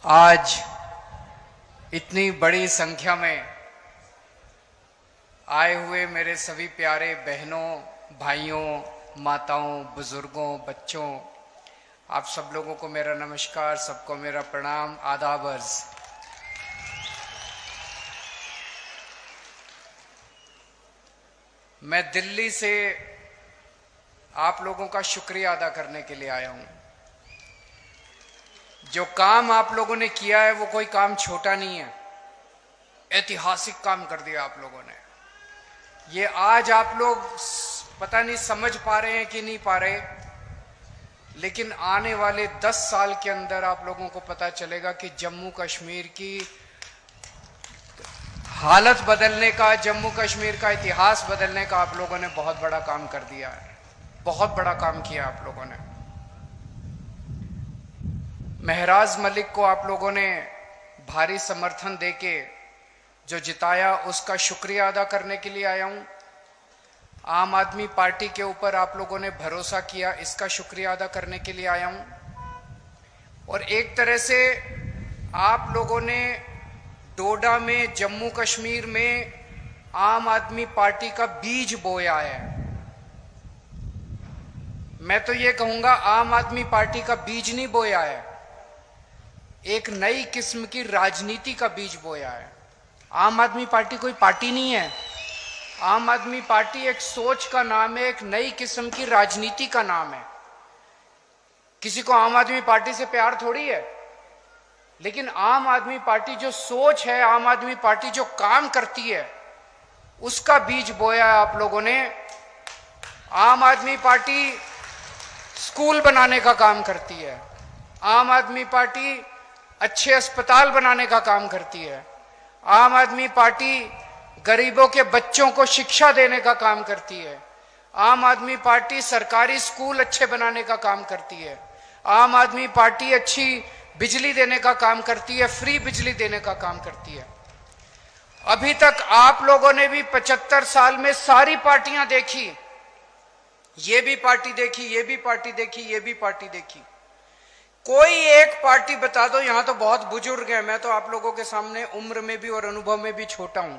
आज इतनी बड़ी संख्या में आए हुए मेरे सभी प्यारे बहनों, भाइयों, माताओं, बुजुर्गों, बच्चों, आप सब लोगों को मेरा नमस्कार, सबको मेरा प्रणाम, आदाब अर्ज। मैं दिल्ली से आप लोगों का शुक्रिया अदा करने के लिए आया हूं। जो काम आप लोगों ने किया है वो कोई काम छोटा नहीं है, ऐतिहासिक काम कर दिया आप लोगों ने। ये आज आप लोग पता नहीं समझ पा रहे हैं कि नहीं पा रहे, लेकिन आने वाले 10 साल के अंदर आप लोगों को पता चलेगा कि जम्मू कश्मीर की हालत बदलने का, जम्मू कश्मीर का इतिहास बदलने का आप लोगों ने बहुत बड़ा काम कर दिया है। बहुत बड़ा काम किया आप लोगों ने। महराज मलिक को आप लोगों ने भारी समर्थन देके जो जिताया, उसका शुक्रिया अदा करने के लिए आया हूं। आम आदमी पार्टी के ऊपर आप लोगों ने भरोसा किया, इसका शुक्रिया अदा करने के लिए आया हूं। और एक तरह से आप लोगों ने डोडा में, जम्मू कश्मीर में आम आदमी पार्टी का बीज बोया है। मैं तो ये कहूंगा आम आदमी पार्टी का बीज नहीं बोया है, एक नई किस्म की राजनीति का बीज बोया है। आम आदमी पार्टी कोई पार्टी नहीं है। आम आदमी पार्टी एक सोच का नाम है, एक नई किस्म की राजनीति का नाम है। किसी को आम आदमी पार्टी से प्यार थोड़ी है, लेकिन आम आदमी पार्टी जो सोच है, आम आदमी पार्टी जो काम करती है, उसका बीज बोया है आप लोगों ने। आम आदमी पार्टी स्कूल बनाने का काम करती है, आम आदमी पार्टी अच्छे अस्पताल बनाने का काम करती है, आम आदमी पार्टी गरीबों के बच्चों को शिक्षा देने का काम करती है, आम आदमी पार्टी सरकारी स्कूल अच्छे बनाने का काम करती है, आम आदमी पार्टी अच्छी बिजली देने का काम करती है, फ्री बिजली देने का काम करती है। अभी तक आप लोगों ने भी 75 साल में सारी पार्टियां देखी, ये भी पार्टी देखी, ये भी पार्टी देखी, ये भी पार्टी देखी। कोई एक पार्टी बता दो, यहां तो बहुत बुजुर्ग हैं, मैं तो आप लोगों के सामने उम्र में भी और अनुभव में भी छोटा हूं।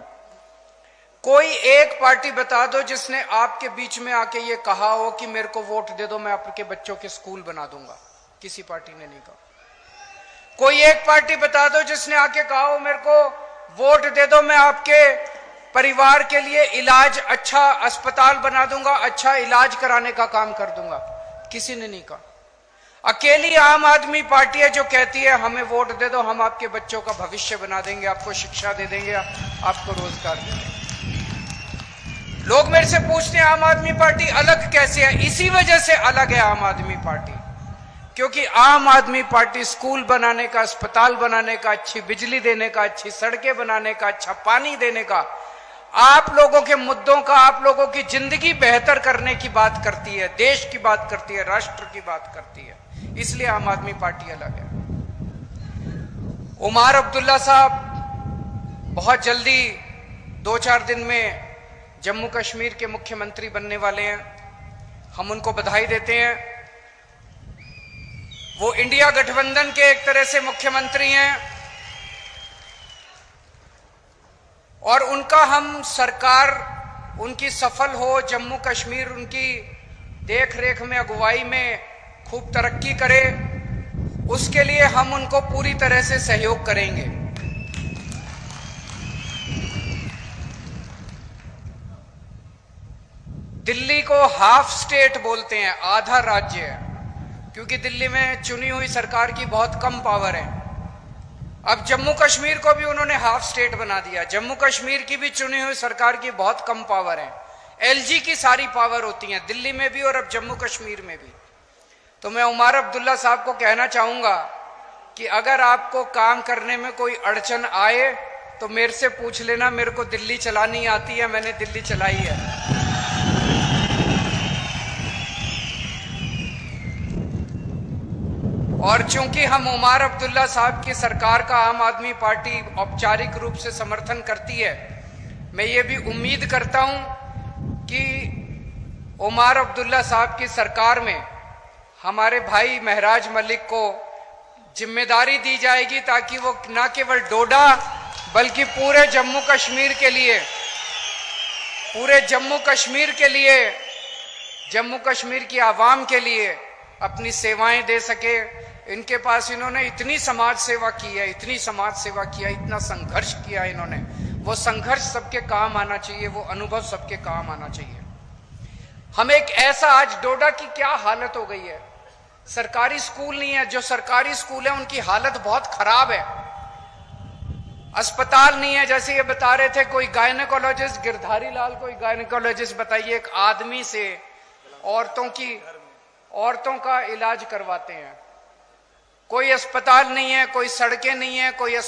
कोई एक पार्टी बता दो जिसने आपके बीच में आके ये कहा हो कि मेरे को वोट दे दो, मैं आपके बच्चों के स्कूल बना दूंगा। किसी पार्टी ने नहीं कहा। कोई एक पार्टी बता दो जिसने आके कहा हो मेरे को वोट दे दो, मैं आपके परिवार के लिए इलाज, अच्छा अस्पताल बना दूंगा, अच्छा इलाज कराने का काम कर दूंगा। किसी ने नहीं कहा। अकेली आम आदमी पार्टी है जो कहती है हमें वोट दे दो, हम आपके बच्चों का भविष्य बना देंगे, आपको शिक्षा दे देंगे, आपको रोजगार दे देंगे। लोग मेरे से पूछते हैं आम आदमी पार्टी अलग कैसे है? इसी वजह से अलग है आम आदमी पार्टी, क्योंकि आम आदमी पार्टी स्कूल बनाने का, अस्पताल बनाने का, अच्छी बिजली देने का, अच्छी सड़कें बनाने का, अच्छा पानी देने का, आप लोगों के मुद्दों का, आप लोगों की जिंदगी बेहतर करने की बात करती है, देश की बात करती है, राष्ट्र की बात करती है। इसलिए आम आदमी पार्टी अलग है। उमर अब्दुल्ला साहब बहुत जल्दी 2-4 दिन में जम्मू कश्मीर के मुख्यमंत्री बनने वाले हैं। हम उनको बधाई देते हैं। वो इंडिया गठबंधन के एक तरह से मुख्यमंत्री हैं और उनका हम सरकार उनकी सफल हो, जम्मू कश्मीर उनकी देख रेख में, अगुवाई में खूब तरक्की करे, उसके लिए हम उनको पूरी तरह से सहयोग करेंगे। दिल्ली को हाफ स्टेट बोलते हैं, आधा राज्य है, क्योंकि दिल्ली में चुनी हुई सरकार की बहुत कम पावर है। अब जम्मू कश्मीर को भी उन्होंने हाफ स्टेट बना दिया। जम्मू कश्मीर की भी चुनी हुई सरकार की बहुत कम पावर है, एलजी की सारी पावर होती है दिल्ली में भी और अब जम्मू कश्मीर में भी। तो मैं उमर अब्दुल्ला साहब को कहना चाहूंगा कि अगर आपको काम करने में कोई अड़चन आए तो मेरे से पूछ लेना, मेरे को दिल्ली चलानी आती है, मैंने दिल्ली चलाई है। और चूंकि हम उमर अब्दुल्ला साहब की सरकार का आम आदमी पार्टी औपचारिक रूप से समर्थन करती है, मैं ये भी उम्मीद करता हूं कि उमर अब्दुल्ला साहब की सरकार में हमारे भाई महराज मलिक को जिम्मेदारी दी जाएगी ताकि वो न केवल डोडा बल्कि पूरे जम्मू कश्मीर के लिए, पूरे जम्मू कश्मीर के लिए, जम्मू कश्मीर की आवाम के लिए अपनी सेवाएं दे सके। इनके पास इन्होंने इतनी समाज सेवा की है, इतनी समाज सेवा किया, इतना संघर्ष किया इन्होंने, वो संघर्ष सबके काम आना चाहिए, वो अनुभव सबके काम आना चाहिए। हम एक ऐसा, आज डोडा की क्या हालत हो गई है, सरकारी स्कूल नहीं है, जो सरकारी स्कूल है उनकी हालत बहुत खराब है, अस्पताल नहीं है। जैसे ये बता रहे थे कोई गायनेकोलॉजिस्ट, गिरधारी लाल कोई गायनेकोलॉजिस्ट, बताइए एक आदमी से औरतों का इलाज करवाते हैं, कोई अस्पताल नहीं है, कोई सड़कें नहीं है, कोई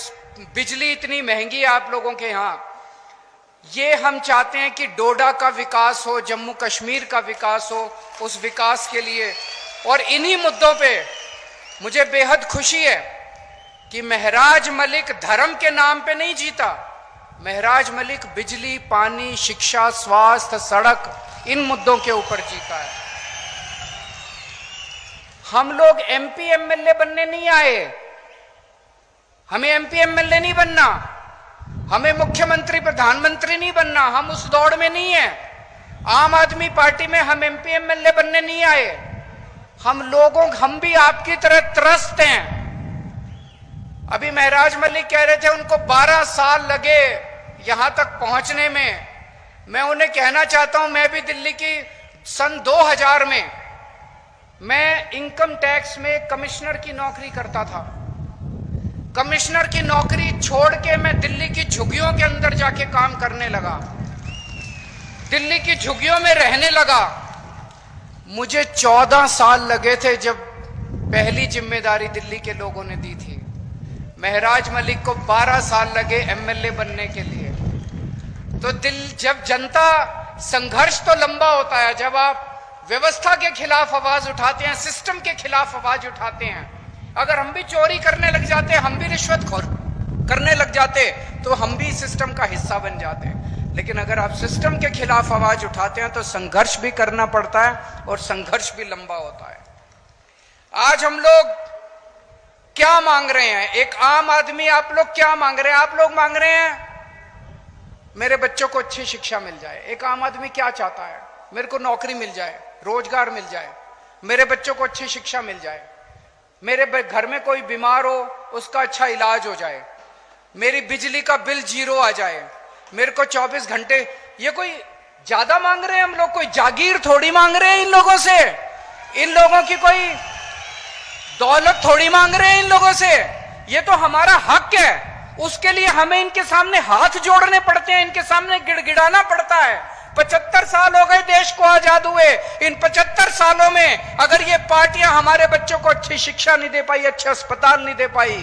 बिजली इतनी महंगी है आप लोगों के यहां। ये हम चाहते हैं कि डोडा का विकास हो, जम्मू कश्मीर का विकास हो, उस विकास के लिए। और इन्हीं मुद्दों पे मुझे बेहद खुशी है कि महराज मलिक धर्म के नाम पे नहीं जीता, महराज मलिक बिजली, पानी, शिक्षा, स्वास्थ्य, सड़क, इन मुद्दों के ऊपर जीता है। हम लोग एमपी एमएलए बनने नहीं आए, हमें एमपी एमएलए नहीं बनना, हमें मुख्यमंत्री प्रधानमंत्री नहीं बनना, हम उस दौड़ में नहीं है। आम आदमी पार्टी में हम एमपी एमएलए बनने नहीं आए। हम भी आपकी तरह त्रस्त हैं। अभी महराज मलिक कह रहे थे उनको 12 साल लगे यहां तक पहुंचने में। मैं उन्हें कहना चाहता हूं, मैं भी दिल्ली की सन 2000 में मैं इनकम टैक्स में कमिश्नर की नौकरी करता था। कमिश्नर की नौकरी छोड़ के मैं दिल्ली की झुग्गियों के अंदर जाके काम करने लगा, दिल्ली की झुग्गियों में रहने लगा। मुझे 14 साल लगे थे जब पहली जिम्मेदारी दिल्ली के लोगों ने दी थी। महराज मलिक को 12 साल लगे एमएलए बनने के लिए। तो जब जनता, संघर्ष तो लंबा होता है, जब आप व्यवस्था के खिलाफ आवाज उठाते हैं, सिस्टम के खिलाफ आवाज उठाते हैं, अगर हम भी चोरी करने लग जाते, हम भी रिश्वतखोर करने लग जाते, तो हम भी सिस्टम का हिस्सा बन जाते हैं। लेकिन अगर आप सिस्टम के खिलाफ आवाज उठाते हैं तो संघर्ष भी करना पड़ता है और संघर्ष भी लंबा होता है। आज हम लोग क्या मांग रहे हैं, एक आम आदमी, आप लोग क्या मांग रहे हैं? आप लोग मांग रहे हैं मेरे बच्चों को अच्छी शिक्षा मिल जाए। एक आम आदमी क्या चाहता है? मेरे को नौकरी मिल जाए, रोजगार मिल जाए, मेरे बच्चों को अच्छी शिक्षा मिल जाए, मेरे घर में कोई बीमार हो उसका अच्छा इलाज हो जाए, मेरी बिजली का बिल 0 आ जाए, मेरे को 24 घंटे। ये कोई ज्यादा मांग रहे हैं हम लोग? कोई जागीर थोड़ी मांग रहे हैं इन लोगों से, इन लोगों की कोई दौलत थोड़ी मांग रहे हैं इन लोगों से। ये तो हमारा हक है, उसके लिए हमें इनके सामने हाथ जोड़ने पड़ते हैं, इनके सामने गिड़गिड़ाना पड़ता है। 75 साल हो गए देश को आजाद हुए। इन 75 सालों में अगर ये पार्टियां हमारे बच्चों को अच्छी शिक्षा नहीं दे पाई, अच्छे अस्पताल नहीं दे पाई,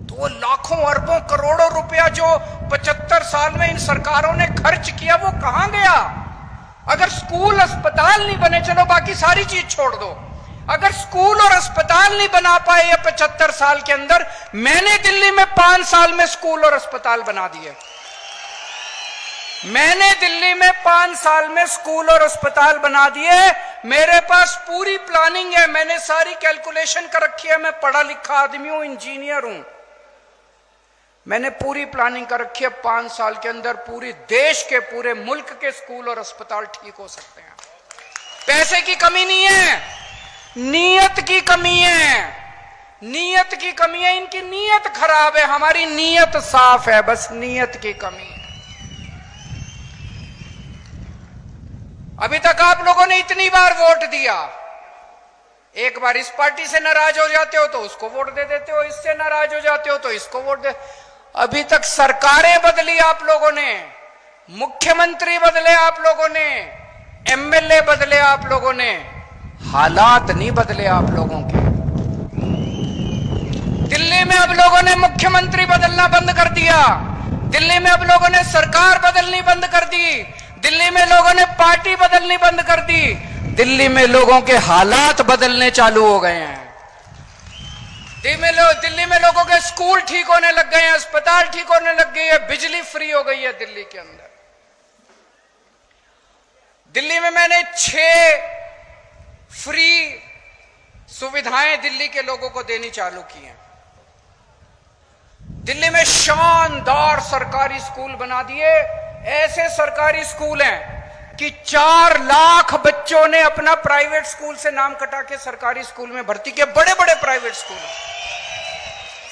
तो वो लाखों अरबों करोड़ों रुपया जो 75 साल में इन सरकारों ने खर्च किया, वो कहां गया? अगर स्कूल अस्पताल नहीं बने, चलो बाकी सारी चीज छोड़ दो, अगर स्कूल और अस्पताल नहीं बना पाए ये 75 साल के अंदर, मैंने दिल्ली में 5 साल में स्कूल और अस्पताल बना दिए। मैंने दिल्ली में 5 साल में स्कूल और अस्पताल बना दिए। मेरे पास पूरी प्लानिंग है, मैंने सारी कैलकुलेशन कर रखी है। मैं पढ़ा लिखा आदमी हूं, इंजीनियर हूं, मैंने पूरी प्लानिंग कर रखी है। 5 साल के अंदर पूरे देश के, पूरे मुल्क के स्कूल और अस्पताल ठीक हो सकते हैं। पैसे की कमी नहीं है, नीयत की कमी है, नीयत की कमी है। इनकी नीयत खराब है, हमारी नीयत साफ है, बस नीयत की कमी है। अभी तक आप लोगों ने इतनी बार वोट दिया, एक बार इस पार्टी से नाराज हो जाते हो तो उसको वोट दे देते हो, इससे नाराज हो जाते हो तो इसको वोट दे। अभी तक सरकारें बदली आप लोगों ने, मुख्यमंत्री बदले आप लोगों ने, एमएलए बदले आप लोगों ने, हालात नहीं बदले आप लोगों के। दिल्ली में अब लोगों ने मुख्यमंत्री बदलना बंद कर दिया, दिल्ली में अब लोगों ने सरकार बदलनी बंद कर दी, दिल्ली में लोगों ने पार्टी बदलनी बंद कर दी, दिल्ली में लोगों के हालात बदलने चालू हो गए हैं। दिल्ली में लोगों के स्कूल ठीक होने लग गए हैं, अस्पताल ठीक होने लग गई है, बिजली फ्री हो गई है दिल्ली के अंदर। दिल्ली में मैंने 6 फ्री सुविधाएं दिल्ली के लोगों को देनी चालू की हैं। दिल्ली में शानदार सरकारी स्कूल बना दिए। ऐसे सरकारी स्कूल हैं कि 4 लाख बच्चों ने अपना प्राइवेट स्कूल से नाम कटा के सरकारी स्कूल में भर्ती किए। बड़े बड़े प्राइवेट स्कूल,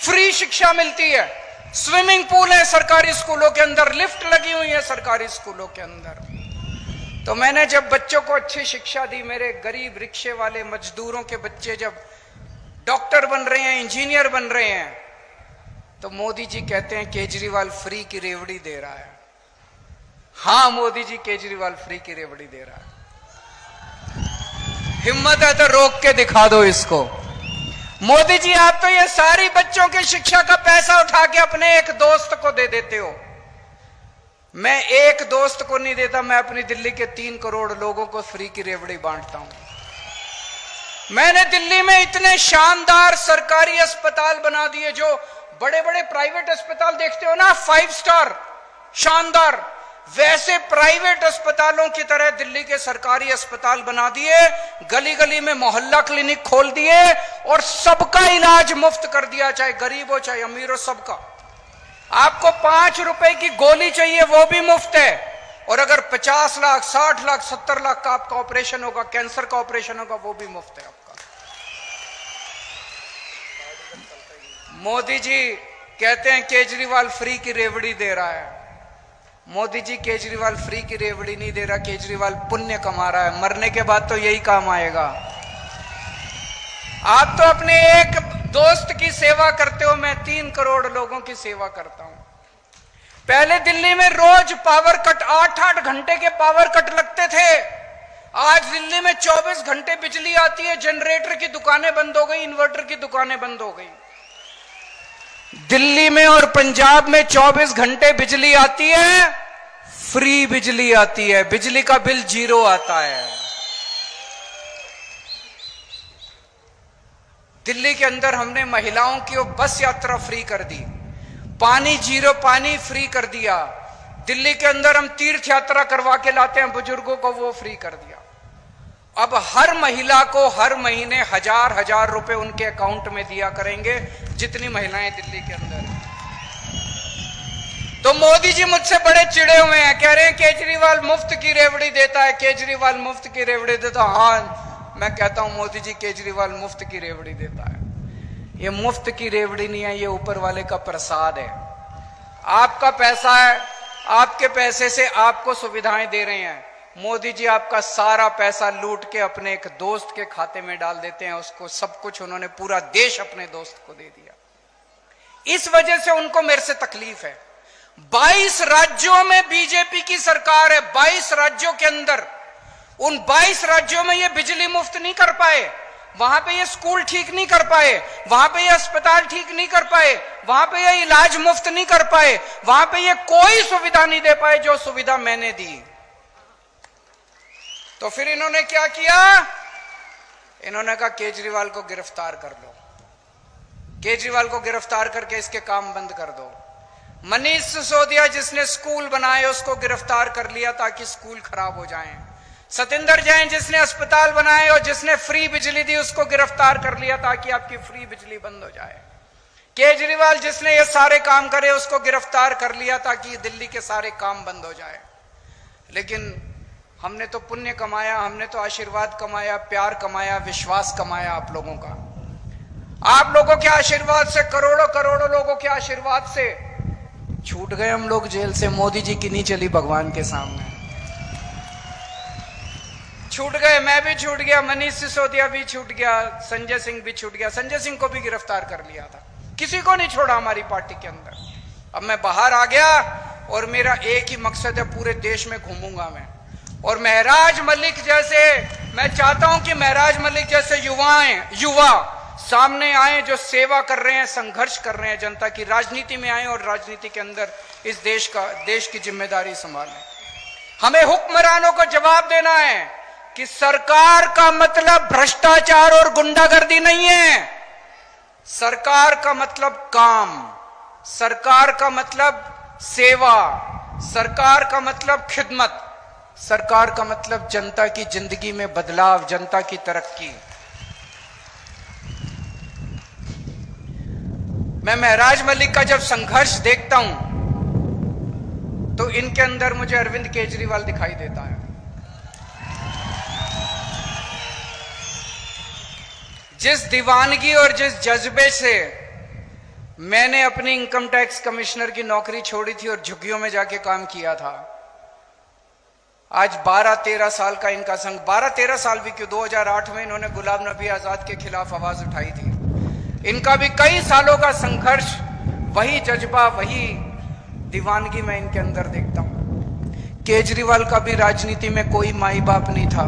फ्री शिक्षा मिलती है, स्विमिंग पूल है सरकारी स्कूलों के अंदर, लिफ्ट लगी हुई है सरकारी स्कूलों के अंदर। तो मैंने जब बच्चों को अच्छी शिक्षा दी, मेरे गरीब रिक्शे वाले मजदूरों के बच्चे जब डॉक्टर बन रहे हैं, इंजीनियर बन रहे हैं, तो मोदी जी कहते हैं केजरीवाल फ्री की रेवड़ी दे रहा है। हां, मोदी जी केजरीवाल फ्री की रेवड़ी दे रहा है। हिम्मत है तो रोक के दिखा दो इसको। मोदी जी, आप तो ये सारी बच्चों की शिक्षा का पैसा उठा के अपने एक दोस्त को दे देते हो। मैं एक दोस्त को नहीं देता, मैं अपनी दिल्ली के 3 करोड़ लोगों को फ्री की रेवड़ी बांटता हूं। मैंने दिल्ली में इतने शानदार सरकारी अस्पताल बना दिए, जो बड़े बड़े प्राइवेट अस्पताल देखते हो ना, 5 स्टार शानदार, वैसे प्राइवेट अस्पतालों की तरह दिल्ली के सरकारी अस्पताल बना दिए। गली गली में मोहल्ला क्लिनिक खोल दिए और सबका इलाज मुफ्त कर दिया, चाहे गरीब हो चाहे अमीर हो, सबका। आपको 5 रुपए की गोली चाहिए वो भी मुफ्त है, और अगर 50 लाख 60 लाख 70 लाख का आपका ऑपरेशन होगा, कैंसर का ऑपरेशन होगा, वो भी मुफ्त है आपका। मोदी जी कहते हैं केजरीवाल फ्री की रेवड़ी दे रहा है। मोदी जी, केजरीवाल फ्री की रेवड़ी नहीं दे रहा, केजरीवाल पुण्य कमा रहा है। मरने के बाद तो यही काम आएगा। आप तो अपने एक दोस्त की सेवा करते हो, मैं 3 करोड़ लोगों की सेवा करता हूं। पहले दिल्ली में रोज पावर कट, 8-8 घंटे के पावर कट लगते थे। आज दिल्ली में 24 घंटे बिजली आती है। जनरेटर की दुकानें बंद हो गई, इन्वर्टर की दुकानें बंद हो गई। दिल्ली में और पंजाब में 24 घंटे बिजली आती है, फ्री बिजली आती है, बिजली का बिल 0 आता है। दिल्ली के अंदर हमने महिलाओं की बस यात्रा फ्री कर दी, पानी 0 पानी फ्री कर दिया। दिल्ली के अंदर हम तीर्थ यात्रा करवा के लाते हैं बुजुर्गों को, वो फ्री कर दिया। अब हर महिला को हर महीने 1000 रुपए उनके अकाउंट में दिया करेंगे, जितनी महिलाएं दिल्ली के अंदर हैं। तो मोदी जी मुझसे बड़े चिड़े हुए हैं, कह रहे हैं केजरीवाल मुफ्त की रेवड़ी देता है, केजरीवाल मुफ्त की रेवड़ी देता है। हाँ, मैं कहता हूं मोदी जी केजरीवाल मुफ्त की रेवड़ी देता है। ये मुफ्त की रेवड़ी नहीं है, ये ऊपर वाले का प्रसाद है। आपका पैसा है, आपके पैसे से आपको सुविधाएं दे रहे हैं। मोदी जी आपका सारा पैसा लूट के अपने एक दोस्त के खाते में डाल देते हैं, उसको सब कुछ, उन्होंने पूरा देश अपने दोस्त को दे दिया। इस वजह से उनको मेरे से तकलीफ है। 22 राज्यों में बीजेपी की सरकार है, 22 राज्यों के अंदर, उन 22 राज्यों में ये बिजली मुफ्त नहीं कर पाए, वहां पे ये स्कूल ठीक नहीं कर पाए, वहां पे ये अस्पताल ठीक नहीं कर पाए, वहां पे ये इलाज मुफ्त नहीं कर पाए, वहां पे ये कोई सुविधा नहीं दे पाए जो सुविधा मैंने दी। तो फिर इन्होंने क्या किया? इन्होंने कहा केजरीवाल को गिरफ्तार कर लो, केजरीवाल को गिरफ्तार करके इसके काम बंद कर दो। मनीष सिसोदिया जिसने स्कूल बनाए उसको गिरफ्तार कर लिया ताकि स्कूल खराब हो जाएं। सतिंदर जैन जिसने अस्पताल बनाए और जिसने फ्री बिजली दी उसको गिरफ्तार कर लिया ताकि आपकी फ्री बिजली बंद हो जाए। केजरीवाल जिसने ये सारे काम करे उसको गिरफ्तार कर लिया ताकि दिल्ली के सारे काम बंद हो जाए। लेकिन हमने तो पुण्य कमाया, हमने तो आशीर्वाद कमाया, प्यार कमाया, विश्वास कमाया आप लोगों का। आप लोगों के आशीर्वाद से, करोड़ों करोड़ों लोगों के आशीर्वाद से छूट गए हम लोग जेल से। मोदी जी की नहीं चली भगवान के सामने, छूट गए। मैं भी छूट गया, मनीष सिसोदिया भी छूट गया, संजय सिंह भी छूट गया। संजय सिंह को भी गिरफ्तार कर लिया था, किसी को नहीं छोड़ा हमारी पार्टी के अंदर। अब मैं बाहर आ गया और मेरा एक ही मकसद है, पूरे देश में घूमूंगा मैं। और महराज मलिक जैसे, मैं चाहता हूं कि महराज मलिक जैसे युवा सामने आए जो सेवा कर रहे हैं, संघर्ष कर रहे हैं जनता की, राजनीति में आए और राजनीति के अंदर इस देश की जिम्मेदारी संभालें। हमें हुक्मरानों को जवाब देना है कि सरकार का मतलब भ्रष्टाचार और गुंडागर्दी नहीं है। सरकार का मतलब काम, सरकार का मतलब सेवा, सरकार का मतलब खिदमत, सरकार का मतलब जनता की जिंदगी में बदलाव, जनता की तरक्की। मैं महराज मलिक का जब संघर्ष देखता हूं तो इनके अंदर मुझे अरविंद केजरीवाल दिखाई देता है। जिस दीवानगी और जिस जज्बे से मैंने अपनी इनकम टैक्स कमिश्नर की नौकरी छोड़ी थी और झुग्गियों में जाके काम किया था, आज 12-13 साल का इनका संघ, 12-13 साल भी क्यों, 2008 में इन्होंने गुलाम नबी आजाद के खिलाफ आवाज उठाई थी। इनका भी कई सालों का संघर्ष, वही जज्बा, वही दीवानगी मैं इनके अंदर देखता हूं। केजरीवाल का भी राजनीति में कोई माई बाप नहीं था।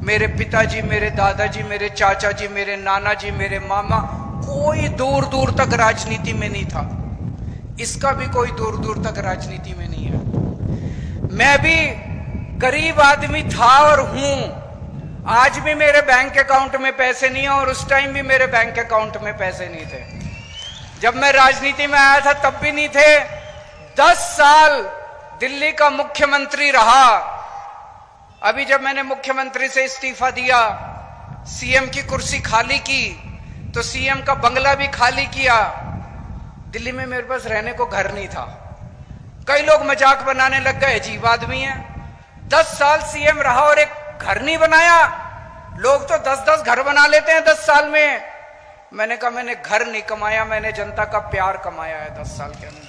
मेरे पिताजी, मेरे दादाजी, मेरे चाचा जी, मेरे नाना जी, मेरे मामा, कोई दूर दूर तक राजनीति में नहीं था। इसका भी कोई दूर दूर तक राजनीति में नहीं है। मैं भी गरीब आदमी था और हूं। आज भी मेरे बैंक अकाउंट में पैसे नहीं है और उस टाइम भी मेरे बैंक अकाउंट में पैसे नहीं थे। जब मैं राजनीति में आया था तब भी नहीं थे। 10 साल दिल्ली का मुख्यमंत्री रहा। अभी जब मैंने मुख्यमंत्री से इस्तीफा दिया, सीएम की कुर्सी खाली की, तो सीएम का बंगला भी खाली किया। दिल्ली में मेरे पास रहने को घर नहीं था। कई लोग मजाक बनाने लग गए, अजीब आदमी है, 10 साल सीएम रहा और एक घर नहीं बनाया। लोग तो 10-10 घर बना लेते हैं 10 साल में। मैंने कहा मैंने घर नहीं कमाया, मैंने जनता का प्यार कमाया है 10 साल के अंदर।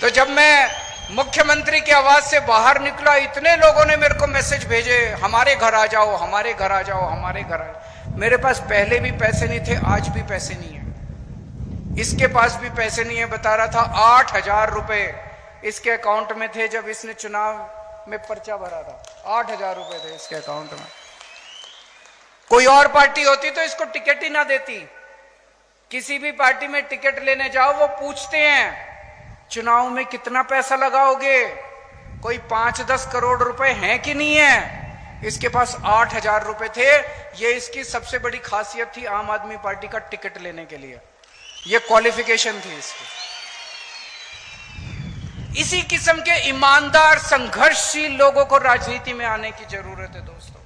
तो जब मैं मुख्यमंत्री की आवाज से बाहर निकला, इतने लोगों ने मेरे को मैसेज भेजे, हमारे घर आ जाओ, हमारे घर आ जाओ, हमारे घर आ जाओ। मेरे पास पहले भी पैसे नहीं थे, आज भी पैसे नहीं है। इसके पास भी पैसे नहीं है। बता रहा था 8,000 रुपए इसके अकाउंट में थे जब इसने चुनाव में पर्चा भरा था। 8,000 रुपए थे इसके अकाउंट में। कोई और पार्टी होती तो इसको टिकट ही ना देती। किसी भी पार्टी में टिकट लेने जाओ, वो पूछते हैं चुनाव में कितना पैसा लगाओगे, कोई 5-10 करोड़ रुपए हैं कि नहीं है। इसके पास 8,000 रुपए थे। ये इसकी सबसे बड़ी खासियत थी आम आदमी पार्टी का टिकट लेने के लिए। ये क्वालिफिकेशन थी इसकी। इसी किस्म के ईमानदार संघर्षशील लोगों को राजनीति में आने की जरूरत है दोस्तों।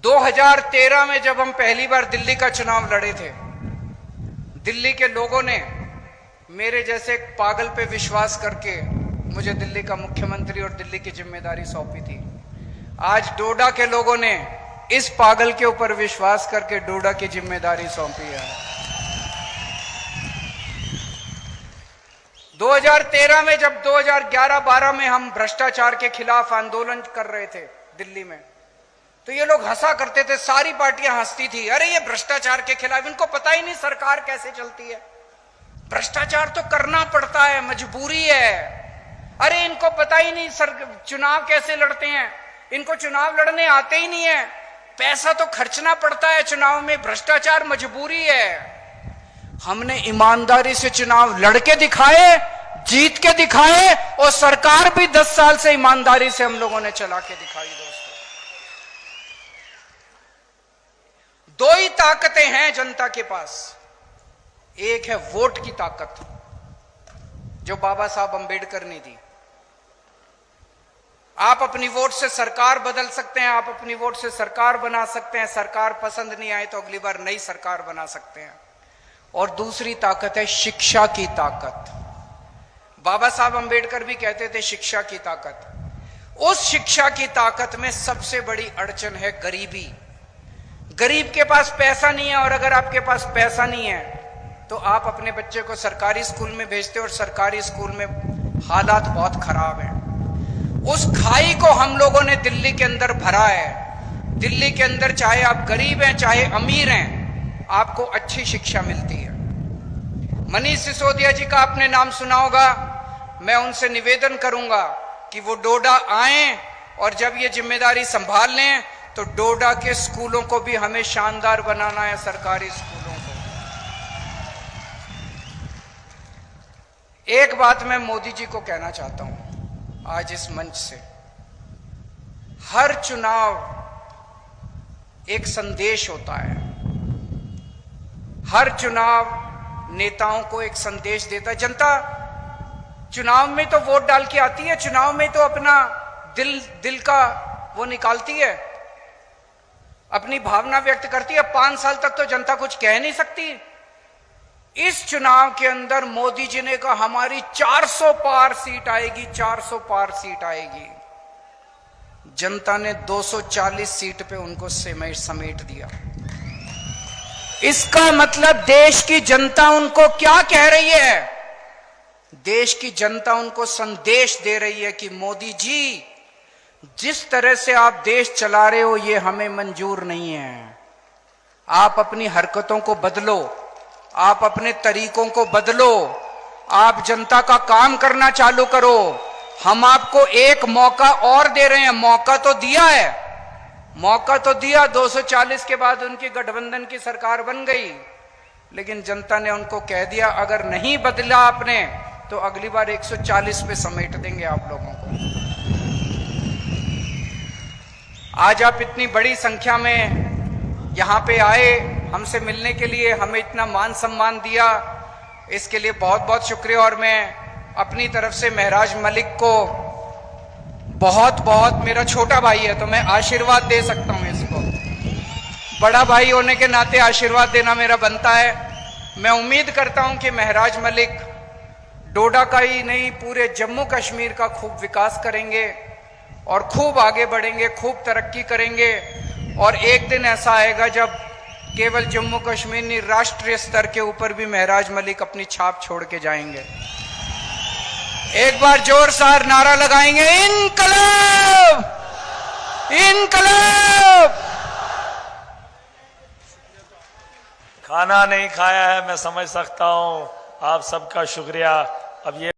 2013 में जब हम पहली बार दिल्ली का चुनाव लड़े थे, दिल्ली के लोगों ने मेरे जैसे एक पागल पे विश्वास करके मुझे दिल्ली का मुख्यमंत्री और दिल्ली की जिम्मेदारी सौंपी थी। आज डोडा के लोगों ने इस पागल के ऊपर विश्वास करके डोडा की जिम्मेदारी सौंपी है। 2013 में जब 2011-12 में हम भ्रष्टाचार के खिलाफ आंदोलन कर रहे थे दिल्ली में, तो ये लोग हंसा करते थे, सारी पार्टियां हंसती थी, अरे ये भ्रष्टाचार के खिलाफ, इनको पता ही नहीं सरकार कैसे चलती है। भ्रष्टाचार तो करना पड़ता है, मजबूरी है। अरे इनको पता ही नहीं चुनाव कैसे लड़ते हैं, इनको चुनाव लड़ने आते ही नहीं है। पैसा तो खर्चना पड़ता है चुनाव में, भ्रष्टाचार मजबूरी है। हमने ईमानदारी से चुनाव लड़के दिखाए, जीत के दिखाए, और सरकार भी 10 साल से ईमानदारी से हम लोगों ने चला के दिखाई। दोस्तों, 2 ही ताकतें हैं जनता के पास। एक है वोट की ताकत, जो बाबा साहब अंबेडकर ने दी। आप अपनी वोट से सरकार बदल सकते हैं, आप अपनी वोट से सरकार बना सकते हैं। सरकार पसंद नहीं आए तो अगली बार नई सरकार बना सकते हैं। और दूसरी ताकत है शिक्षा की ताकत। बाबा साहब अंबेडकर भी कहते थे शिक्षा की ताकत। उस शिक्षा की ताकत में सबसे बड़ी अड़चन है गरीबी। गरीब के पास पैसा नहीं है, और अगर आपके पास पैसा नहीं है तो आप अपने बच्चे को सरकारी स्कूल में भेजते हो, और सरकारी स्कूल में हालात बहुत खराब हैं। उस खाई को हम लोगों ने दिल्ली के अंदर भरा है। दिल्ली के अंदर चाहे आप गरीब हैं चाहे अमीर हैं, आपको अच्छी शिक्षा मिलती है। मनीष सिसोदिया जी का आपने नाम सुना होगा। मैं उनसे निवेदन करूंगा कि वो डोडा आएं, और जब ये जिम्मेदारी संभाल लें तो डोडा के स्कूलों को भी हमें शानदार बनाना है, सरकारी स्कूलों को। एक बात मैं मोदी जी को कहना चाहता हूं आज इस मंच से। हर चुनाव एक संदेश होता है। हर चुनाव नेताओं को एक संदेश देता है। जनता चुनाव में तो वोट डाल के आती है, चुनाव में तो अपना दिल का वो निकालती है। अपनी भावना व्यक्त करती है। 5 साल तक तो जनता कुछ कह नहीं सकती। इस चुनाव के अंदर मोदी जी ने कहा हमारी 400 पार सीट आएगी, 400 पार सीट आएगी। जनता ने 240 सीट पे उनको समेट दिया। इसका मतलब देश की जनता उनको क्या कह रही है? देश की जनता उनको संदेश दे रही है कि मोदी जी, जिस तरह से आप देश चला रहे हो ये हमें मंजूर नहीं है। आप अपनी हरकतों को बदलो, आप अपने तरीकों को बदलो, आप जनता का काम करना चालू करो। हम आपको एक मौका और दे रहे हैं। मौका तो दिया है, मौका तो दिया। 240 के बाद उनकी गठबंधन की सरकार बन गई, लेकिन जनता ने उनको कह दिया अगर नहीं बदला आपने तो अगली बार 140 पे समेट देंगे आप लोगों को। आज आप इतनी बड़ी संख्या में यहां पे आए हमसे मिलने के लिए, हमें इतना मान सम्मान दिया, इसके लिए बहुत बहुत शुक्रिया। और मैं अपनी तरफ से महराज मलिक को बहुत बहुत, मेरा छोटा भाई है तो मैं आशीर्वाद दे सकता हूं इसको, बड़ा भाई होने के नाते आशीर्वाद देना मेरा बनता है। मैं उम्मीद करता हूं कि महराज मलिक डोडा का ही नहीं पूरे जम्मू कश्मीर का खूब विकास करेंगे और खूब आगे बढ़ेंगे, खूब तरक्की करेंगे। और एक दिन ऐसा आएगा जब केवल जम्मू कश्मीर नहीं, राष्ट्रीय स्तर के ऊपर भी महराज मलिक अपनी छाप छोड़ के जाएंगे। एक बार जोरदार नारा लगाएंगे, इनकलाब, इनकलाब। खाना नहीं खाया है, मैं समझ सकता हूं। आप सबका शुक्रिया। अब ये